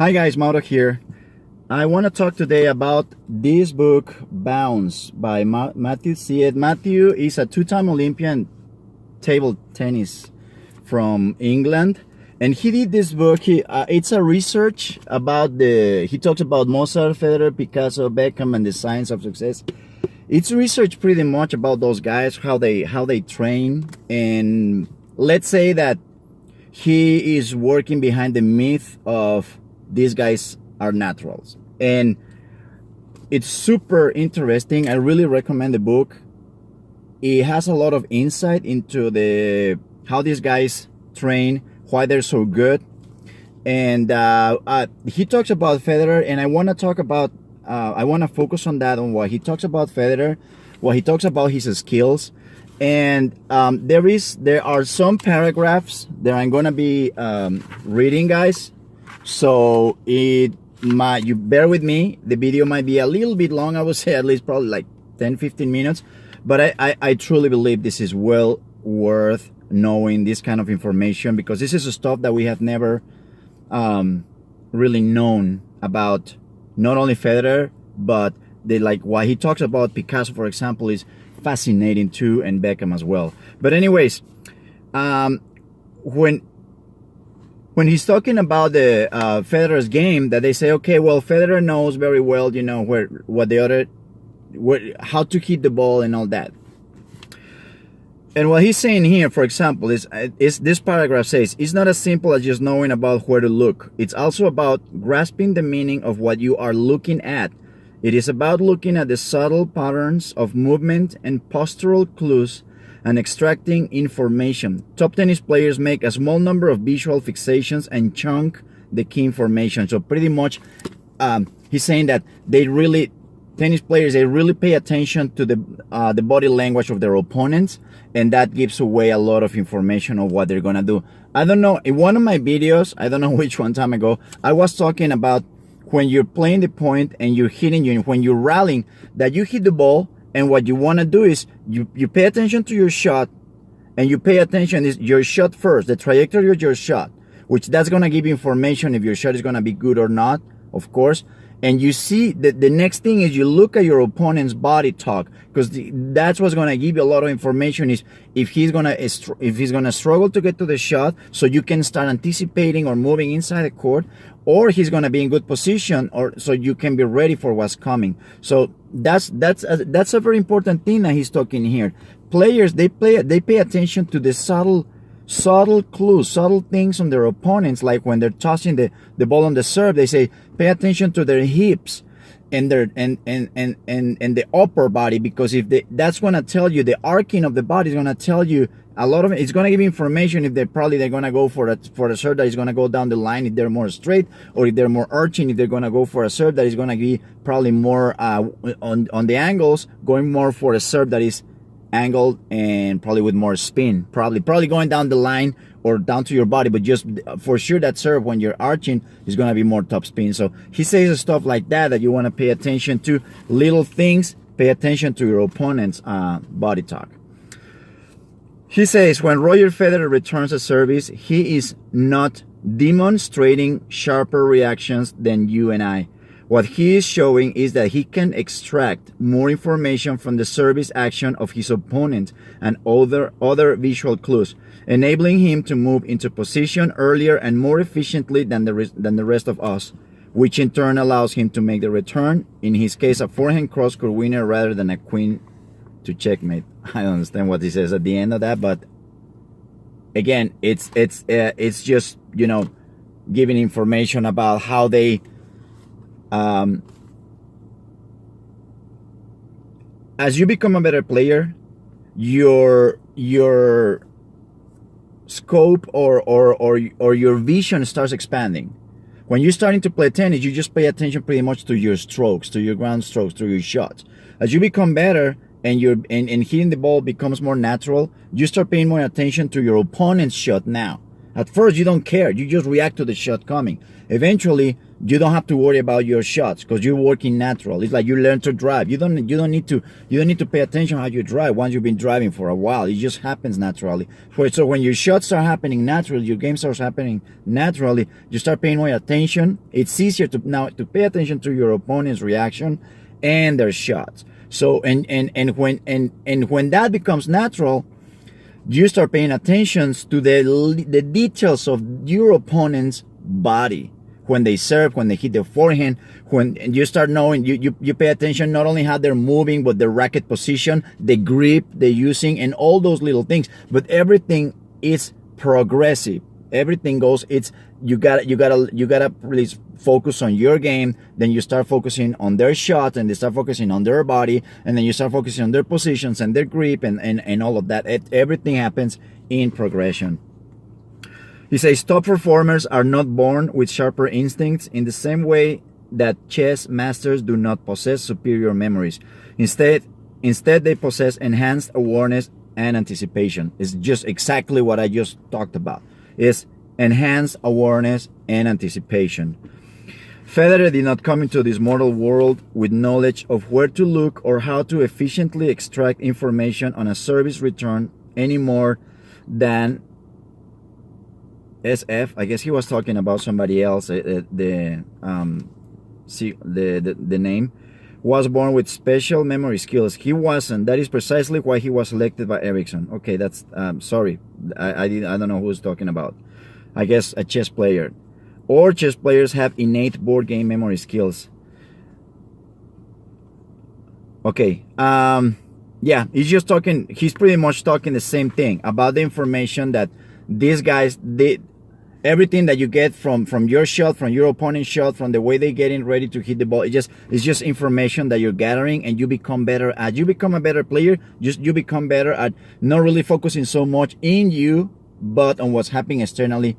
Hi guys, Mauro here. I want to talk today about this book, Bounce, by Matthew Syed. Matthew is a two-time Olympian table tennis from England, and he did this book. It's a research about he talks about Mozart, Federer, Picasso, Beckham, and the science of success. It's research pretty much about those guys, how they train, and let's say that he is working behind the myth of these guys are naturals, and it's super interesting. I really recommend the book. It has a lot of insight into how these guys train, why they're so good, and he talks about Federer, and I want to talk about I want to focus on that, on what he talks about Federer, what he talks about his skills, and there are some paragraphs that I'm gonna be reading, guys. So you bear with me. The video might be a little bit long. I would say at least probably like 10-15 minutes, but I truly believe this is well worth knowing this kind of information, because this is stuff that we have never really known about. Not only Federer, but what he talks about Picasso, for example, is fascinating too, and Beckham as well. But anyways, when he's talking about the Federer's game, that they say, okay, well, Federer knows very well, how to hit the ball and all that. And what he's saying here, for example, is this paragraph says, it's not as simple as just knowing about where to look. It's also about grasping the meaning of what you are looking at. It is about looking at the subtle patterns of movement and postural clues and extracting information. Top tennis players make a small number of visual fixations and chunk the key information. So pretty much, he's saying that tennis players, they really pay attention to the body language of their opponents, and that gives away a lot of information of what they're gonna do. I don't know, in one of my videos, I don't know which one time ago, I was talking about when you're playing the point and you're hitting, when you're rallying, that you hit the ball, and what you want to do is you pay attention to your shot, and you pay attention is your shot first, the trajectory of your shot, which that's going to give you information if your shot is going to be good or not, of course. And you see the next thing is you look at your opponent's body talk, because that's what's going to give you a lot of information, is if he's going to struggle to get to the shot, so you can start anticipating or moving inside the court, or he's going to be in good position, or so you can be ready for what's coming. So that's a very important thing that he's talking here. Players, they pay attention to the subtle clues, subtle things on their opponents, like when they're tossing the ball on the serve, they say pay attention to their hips and their and the upper body, because that's going to tell you, the arcing of the body is going to tell you a lot of it. It's going to give you information if they're going to go for a serve that is going to go down the line, if they're more straight, or if they're more arching, if they're going to go for a serve that is going to be probably more on the angles, going more for a serve that is angled and probably with more spin, probably going down the line or down to your body, but just for sure that serve when you're arching is going to be more top spin. So he says stuff like that you want to pay attention to, little things. Pay attention to your opponent's body talk. He says when Roger Federer returns a service, he is not demonstrating sharper reactions than you and I. What he is showing is that he can extract more information from the service action of his opponent and other visual clues, enabling him to move into position earlier and more efficiently than the rest of us, which in turn allows him to make the return, in his case a forehand cross-court winner rather than a queen to checkmate. I don't understand what he says at the end of that, but again, it's just, giving information about how they as you become a better player, your scope or your vision starts expanding. When you're starting to play tennis, you just pay attention pretty much to your strokes, to your ground strokes, to your shots. As you become better and hitting the ball becomes more natural, you start paying more attention to your opponent's shot now. At first, you don't care. You just react to the shot coming. Eventually, you don't have to worry about your shots because you're working natural. It's like you learn to drive. You don't need to pay attention how you drive once you've been driving for a while. It just happens naturally. So when your shots start happening naturally, your game starts happening naturally, you start paying more attention. It's easier to pay attention to your opponent's reaction and their shots. So and when that becomes natural, you start paying attention to the details of your opponent's body. When they serve, when they hit the forehand, when you start knowing, you pay attention not only how they're moving, but the racket position, the grip they're using, and all those little things. But everything is progressive. Everything goes. You gotta really focus on your game. Then you start focusing on their shots, and they start focusing on their body, and then you start focusing on their positions and their grip, and all of that. Everything happens in progression. He says top performers are not born with sharper instincts in the same way that chess masters do not possess superior memories. Instead they possess enhanced awareness and anticipation. It's just exactly what I just talked about. It's enhanced awareness and anticipation. Federer did not come into this mortal world with knowledge of where to look or how to efficiently extract information on a service return any more than SF. I guess he was talking about somebody else. The name was born with special memory skills. He wasn't. That is precisely why he was selected by Ericsson. Okay, that's sorry. I don't know who was talking about. I guess a chess player. Or chess players have innate board game memory skills. Okay. Yeah, he's pretty much talking the same thing about the information that these guys did. Everything that you get from your shot, from your opponent's shot, from the way they're getting ready to hit the ball, it's just information that you're gathering, and you become better at. You become a better player. You become better at not really focusing so much in you, but on what's happening externally.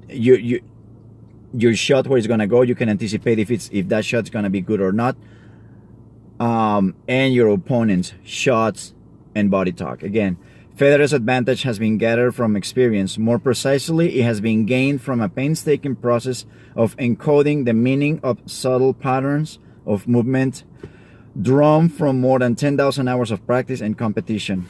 Your shot, where it's gonna go, you can anticipate if that shot's gonna be good or not. And your opponent's shots and body talk. Again, Federer's advantage has been gathered from experience. More precisely, it has been gained from a painstaking process of encoding the meaning of subtle patterns of movement drawn from more than 10,000 hours of practice and competition.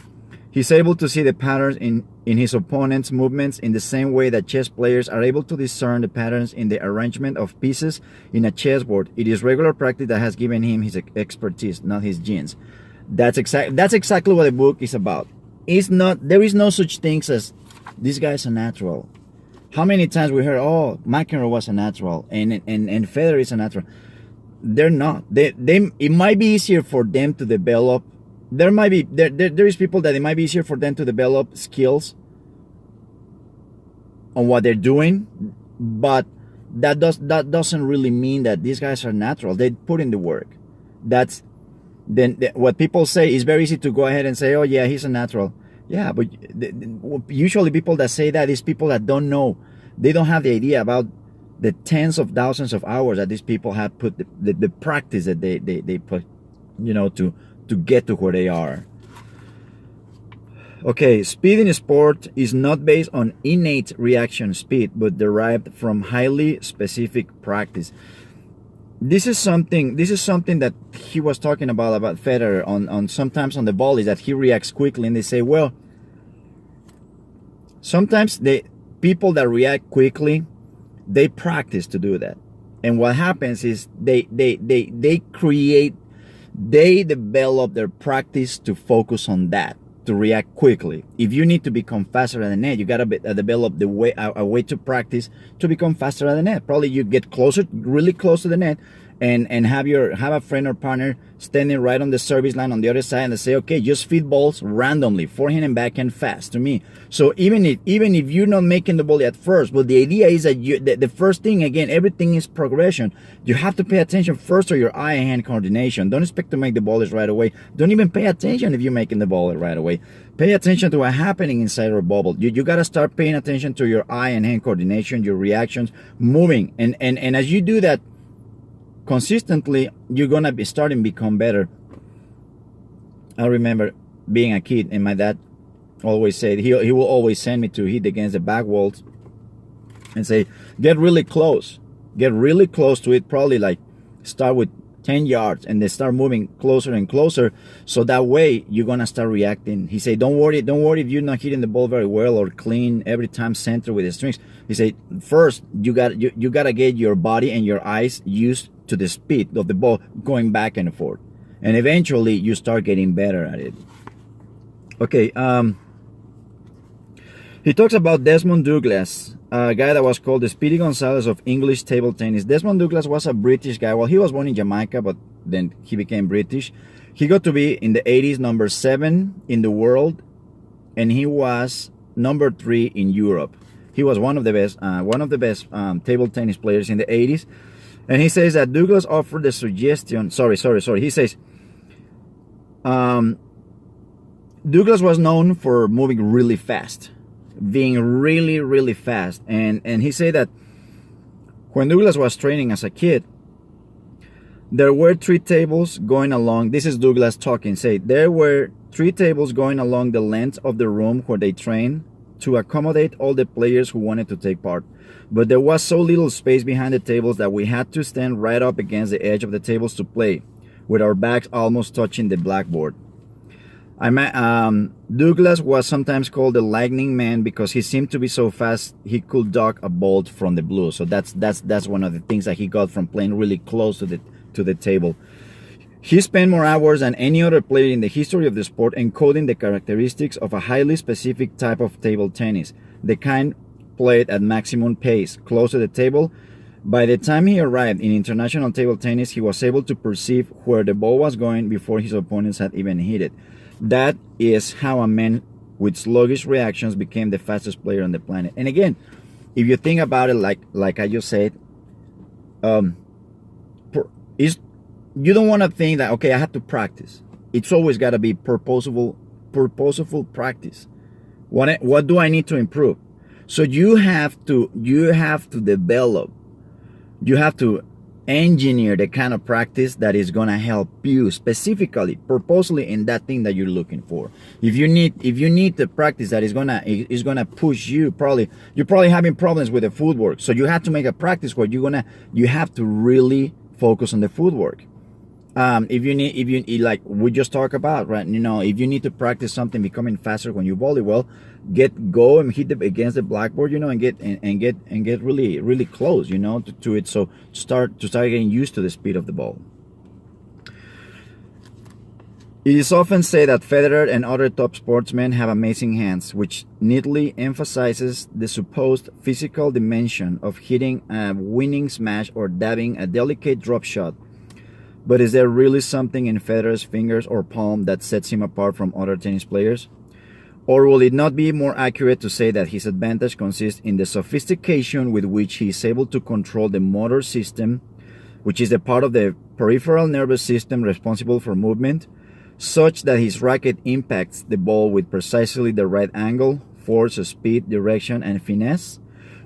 He's able to see the patterns in his opponent's movements in the same way that chess players are able to discern the patterns in the arrangement of pieces in a chessboard. It is regular practice that has given him his expertise, not his genes. That's exactly what the book is about. There is no such things as this guy's a natural. How many times we heard, oh, McEnroe was a natural and Federer is a natural. They're not. It might be easier for them to develop. There is people that it might be easier for them to develop skills on what they're doing, but that doesn't really mean that these guys are natural. They put in the work. What people say is very easy to go ahead and say, oh yeah, he's a natural. Yeah, but usually people that say that is people that don't know. They don't have the idea about the tens of thousands of hours that these people have put, the practice that they put, to get to where they are. Okay, speed in sport is not based on innate reaction speed, but derived from highly specific practice. This is something that he was talking about Federer on sometimes on the ball, is that he reacts quickly, and they say, well, sometimes the people that react quickly, they practice to do that. And what happens is they develop their practice to focus on that, to react quickly. If you need to become faster at the net, you gotta develop a way to practice to become faster at the net. Probably you get really close to the net, and have a friend or partner standing right on the service line on the other side, and they say, okay, just feed balls randomly, forehand and backhand fast to me. So even if you're not making the ball at first, but the idea is that the first thing, again, everything is progression. You have to pay attention first to your eye and hand coordination. Don't expect to make the balls right away. Don't even pay attention if you're making the ball right away. Pay attention to what's happening inside your bubble. You got to start paying attention to your eye and hand coordination, your reactions, moving. And as you do that consistently, you're going to be starting to become better. I remember being a kid, and my dad always said, he will always send me to hit against the back walls and say, get really close to it, probably like start with 10 yards and they start moving closer and closer, so that way you're gonna start reacting. He said, don't worry if you're not hitting the ball very well or clean every time center with the strings. He said, first you gotta get your body and your eyes used to the speed of the ball going back and forth, and eventually you start getting better at it. Okay, he talks about Desmond Douglas, a guy that was called the Speedy Gonzalez of English table tennis. Desmond Douglas was a British guy. Well, he was born in Jamaica, but then he became British. He got to be in the 80s number 7 in the world, and he was number 3 in Europe. He was one of the best table tennis players in the 80s. And he says that Douglas offered the suggestion. Sorry. He says Douglas was known for moving really fast, being really, really fast. And he said that when Douglas was training as a kid, there were 3 tables going along. This is Douglas talking. Say there were 3 tables going along the length of the room where they trained to accommodate all the players who wanted to take part. But there was so little space behind the tables that we had to stand right up against the edge of the tables to play, with our backs almost touching the blackboard. Douglas was sometimes called the lightning man because he seemed to be so fast he could duck a bolt from the blue. So that's one of the things that he got from playing really close to the table. He spent more hours than any other player in the history of the sport encoding the characteristics of a highly specific type of table tennis, the kind played at maximum pace, close to the table. By the time he arrived in international table tennis, he was able to perceive where the ball was going before his opponents had even hit it. That is how a man with sluggish reactions became the fastest player on the planet. And again, if you think about it, like I just said, you don't want to think that, okay, I have to practice. It's always got to be purposeful practice. What do I need to improve? So you have to develop, you have to engineer the kind of practice that is going to help you specifically, purposely in that thing that you're looking for. If you need the practice that is gonna push you, you're probably having problems with the footwork. So you have to make a practice where you have to really focus on the footwork. If you like we just talked about, right? If you need to practice something becoming faster when you volley, well, go and hit against the blackboard, and get really, really close, to it. So start getting used to the speed of the ball. It is often said that Federer and other top sportsmen have amazing hands, which neatly emphasizes the supposed physical dimension of hitting a winning smash or dabbing a delicate drop shot. But is there really something in Federer's fingers or palm that sets him apart from other tennis players? Or will it not be more accurate to say that his advantage consists in the sophistication with which he is able to control the motor system, which is the part of the peripheral nervous system responsible for movement, such that his racket impacts the ball with precisely the right angle, force, speed, direction, and finesse?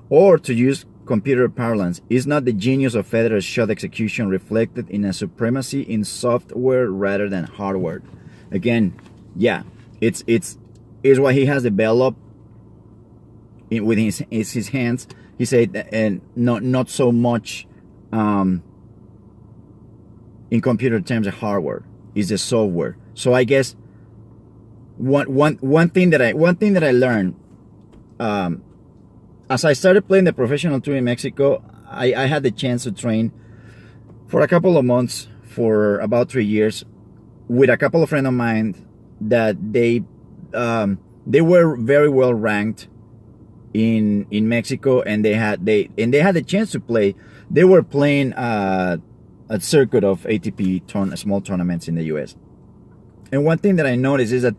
Or, to use computer parlance, is not the genius of Federer's shot execution reflected in a supremacy in software rather than hardware? Again, yeah, it's what he has developed with his hands. He said, and not so much in computer terms of hardware, is the software. So I guess one thing that I learned as I started playing the professional tour in Mexico, I had the chance to train for a couple of months for about 3 years with a couple of friends of mine that they were very well ranked in Mexico, and they had the chance to play. They were playing a circuit of ATP small tournaments in the US. And one thing that I noticed is that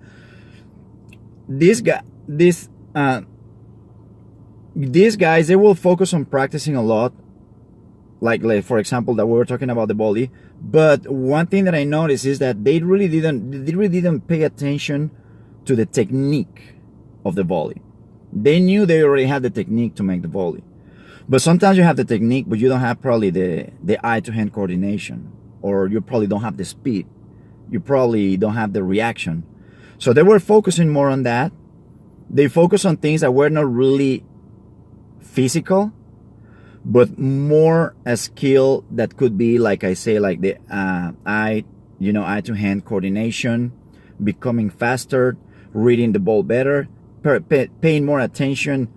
these guys, they will focus on practicing a lot, like for example that we were talking about the volley. But one thing that I noticed is that they really didn't pay attention to the technique of the volley. They knew they already had the technique to make the volley, but sometimes you have the technique, but you don't have probably the eye-to-hand coordination, or you probably don't have the speed, you probably don't have the reaction. So they were focusing more on that. They focused on things that were not really physical, but more a skill that could be, like I say, like the eye to hand coordination, becoming faster, reading the ball better, paying more attention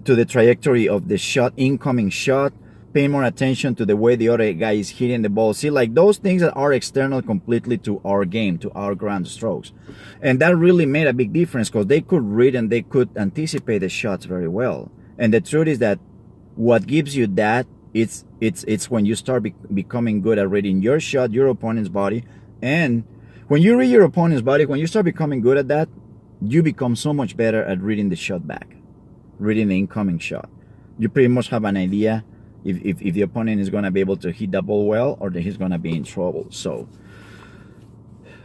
to the trajectory of the shot, incoming shot, paying more attention to the way the other guy is hitting the ball. See, like those things that are external completely to our game, to our ground strokes. And that really made a big difference because they could read and they could anticipate the shots very well. And the truth is that what gives you that, it's when you start becoming good at reading your shot, your opponent's body. And when you read your opponent's body, when you start becoming good at that, you become so much better at reading the shot back, reading the incoming shot. You pretty much have an idea if the opponent is going to be able to hit the ball well or that he's going to be in trouble. So,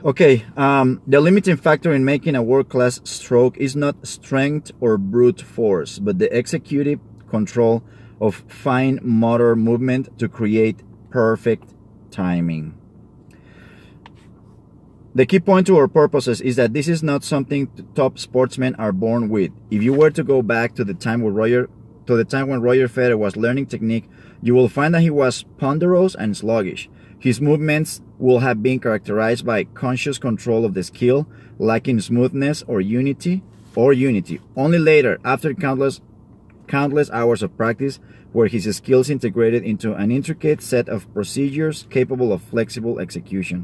okay, the limiting factor in making a world-class stroke is not strength or brute force, but the executive control of fine motor movement to create perfect timing. The key point to our purposes is that this is not something top sportsmen are born with. If you were to go back to the time when Roger Federer was learning technique, you will find that he was ponderous and sluggish. His movements will have been characterized by conscious control of the skill, lacking smoothness or unity. Only later, after countless hours of practice, were his skills integrated into an intricate set of procedures capable of flexible execution.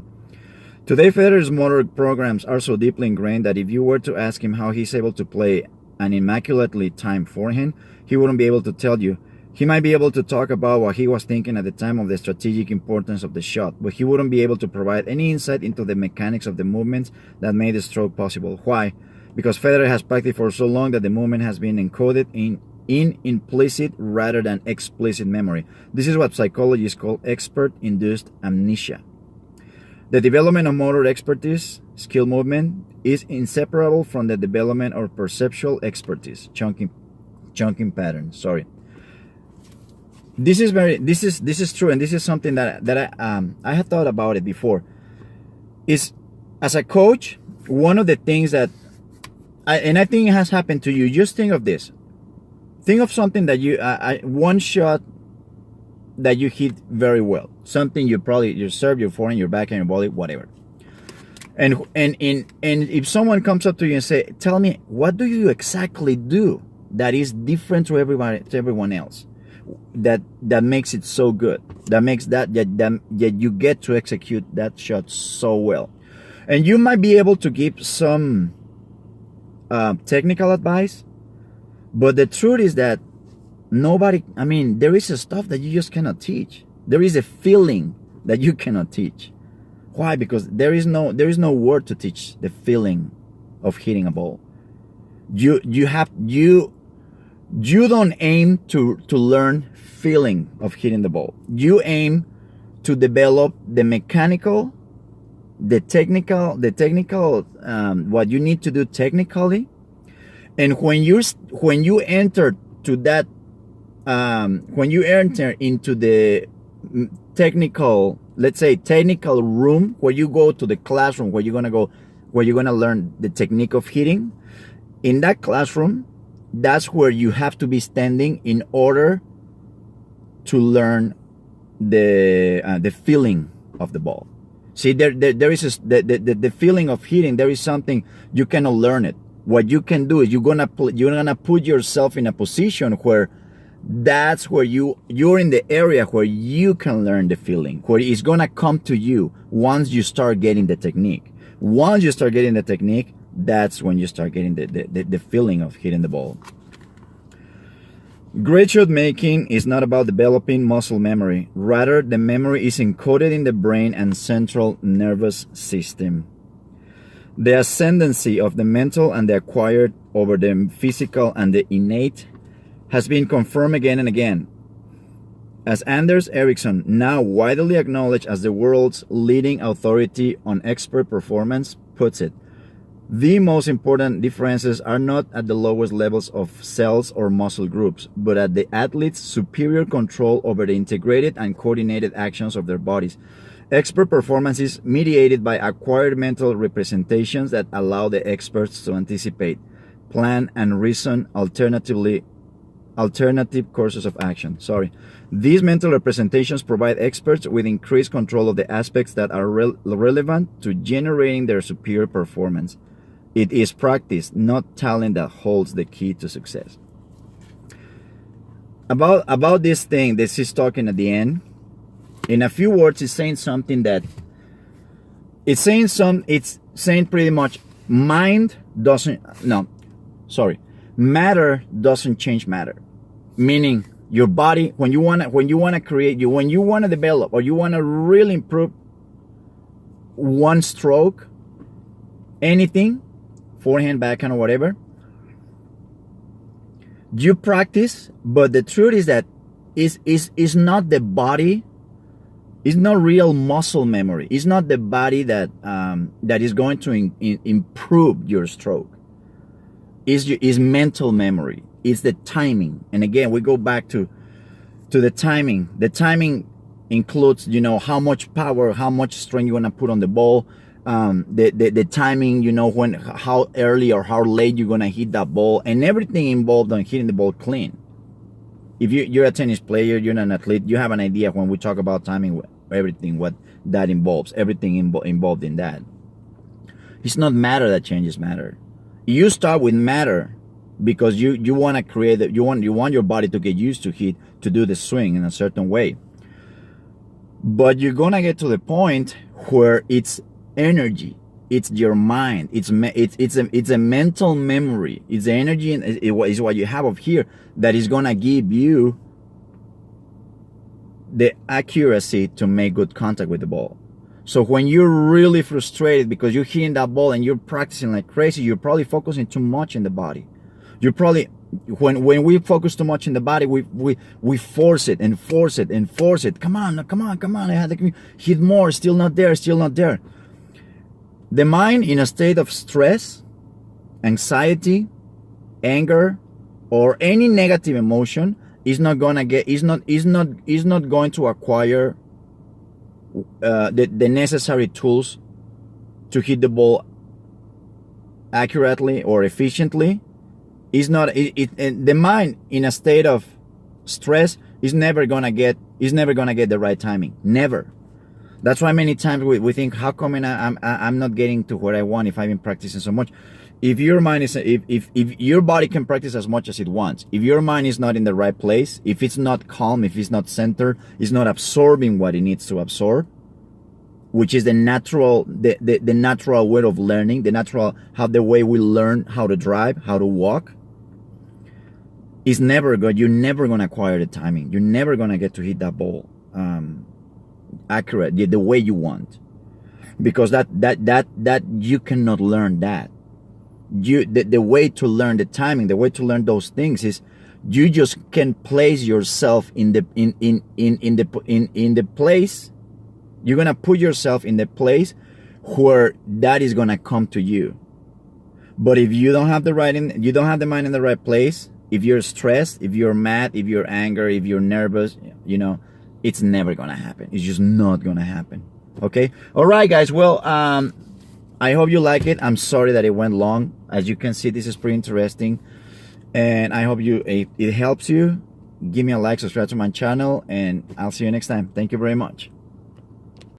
Today, Federer's motor programs are so deeply ingrained that if you were to ask him how he's able to play an immaculately timed forehand, he wouldn't be able to tell you. He might be able to talk about what he was thinking at the time of the strategic importance of the shot, but he wouldn't be able to provide any insight into the mechanics of the movements that made the stroke possible. Why? Because Federer has practiced for so long that the movement has been encoded in implicit rather than explicit memory. This is what psychologists call expert-induced amnesia. The development of motor expertise, skill movement, is inseparable from the development of perceptual expertise, chunking pattern. Sorry. This is true, and this is something that I had thought about it before. Is as a coach, one of the things that I think it has happened to you. Just think of this. Think of something that you one shot that you hit very well. Something you serve, your forehand, your backhand, your volley, whatever. And if someone comes up to you and say, "Tell me, what do you exactly do that is different to everyone else, that makes it so good, that makes that you get to execute that shot so well?" And you might be able to give some technical advice, but the truth is that there is a stuff that you just cannot teach. There is a feeling that you cannot teach. Why? Because there is no word to teach the feeling of hitting a ball. You don't aim to learn feeling of hitting the ball. You aim to develop the mechanical, the technical, what you need to do technically. And when you enter to that, when you enter into the technical, let's say technical room, where you go to the classroom, where you're gonna learn the technique of hitting, in that classroom, that's where you have to be standing in order to learn the feeling of the ball. See, there is the feeling of hitting. There is something you cannot learn it. What you can do is you're gonna put yourself in a position where that's where you're in the area where you can learn the feeling, where it's gonna come to you once you start getting the technique. Once you start getting the technique, that's when you start getting the feeling of hitting the ball. Great shot making is not about developing muscle memory. Rather, the memory is encoded in the brain and central nervous system. The ascendancy of the mental and the acquired over the physical and the innate has been confirmed again and again. As Anders Ericsson, now widely acknowledged as the world's leading authority on expert performance, puts it, the most important differences are not at the lowest levels of cells or muscle groups, but at the athlete's superior control over the integrated and coordinated actions of their bodies. Expert performance is mediated by acquired mental representations that allow the experts to anticipate, plan, and reason alternatively alternative courses of action. Sorry. These mental representations provide experts with increased control of the aspects that are relevant to generating their superior performance. It is practice, not talent, that holds the key to success. About this thing, this is talking at the end. In a few words, it's saying something that it's saying pretty much matter doesn't change matter. Meaning your body, when you wanna create, when you wanna develop, or you wanna really improve one stroke, anything, forehand, backhand, or whatever, you practice. But the truth is that is not the body. It's not real muscle memory. It's not the body that is going to improve your stroke. Is mental memory. It's the timing. And again, we go back to the timing. The timing includes, how much power, how much strength you want to put on the ball. The timing, how early or how late you're gonna hit that ball, and everything involved on hitting the ball clean. If you're a tennis player, you're an athlete, you have an idea when we talk about timing, everything what that involves, everything involved in that. It's not matter that changes matter. You start with matter because you want to create that. You want your body to get used to do the swing in a certain way. But you're gonna get to the point where it's energy, it's your mind, it's a mental memory, it's the energy, and it's what you have of here that is gonna give you the accuracy to make good contact with the ball. So when you're really frustrated because you're hitting that ball and you're practicing like crazy, you're probably focusing too much in the body. You're probably, when we focus too much in the body, we force it and force it and force it. Come on, I had to hit more, still not there. The mind in a state of stress, anxiety, anger, or any negative emotion is not going to acquire the necessary tools to hit the ball accurately or efficiently. The mind in a state of stress is never gonna get the right timing. Never. That's why many times we think, how come I'm not getting to where I want if I've been practicing so much? If your mind is, if your body can practice as much as it wants, if your mind is not in the right place, if it's not calm, if it's not centered, it's not absorbing what it needs to absorb, which is the natural way of learning, the way we learn how to drive, how to walk, is never good. You're never gonna acquire the timing. You're never gonna get to hit that ball accurate the way you want, because that you cannot learn that. The way to learn the timing, the way to learn those things is you just can place yourself in the place. You're gonna put yourself in the place where that is gonna come to you. But if you don't have the mind in the right place, if you're stressed, if you're mad, if you're angry, if you're nervous, it's never gonna happen. It's just not gonna happen. Okay. All right, guys. Well, I hope you like it. I'm sorry that it went long. As you can see, this is pretty interesting, and I hope it helps you. Give me a like, subscribe to my channel, and I'll see you next time. Thank you very much.